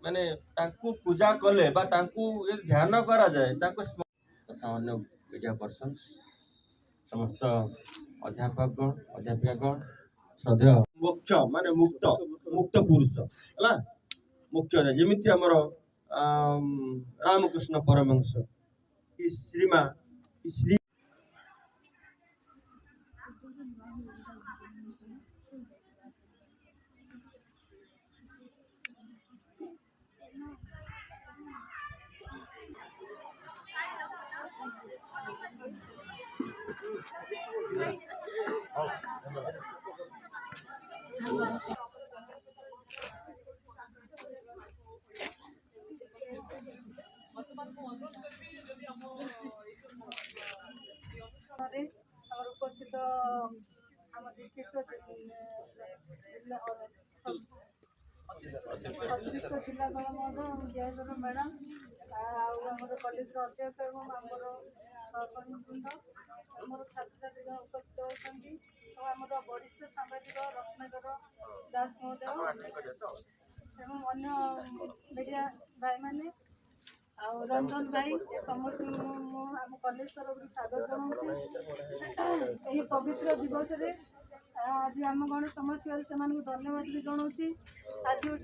माने तांकु पूजा कले बा तांकु ध्यान करा जाए तांको तथा अन्य मीडिया पर्सन्स समस्त अध्यापकगण अध्यापिकागण श्रद्धेय मोक्ष माने मुक्त मुक्त पुरुष है मुख्य जमीती आमर रामकृष्ण परमहंस श्रीमा श्री उपस्थित आम डिस्ट्रिक्ट अतिरिक्त जिलापाल महोदय मैडम आमर कलेज अध्यक्ष और आमर सहकर्मीवृंद आमर छात्र छात्री उपस्थित होती आमर वरिष्ठ सांबादिक रत्नाकर दास महोदय एवं अन्य मीडिया भाई मैंने रंजन भाई समस्त आम कलेज तरफ स्वागत जनाऊँ पवित्र दिवस आज आम गण समस्त से धन्यवाद भी जनाऊँ आज हूँ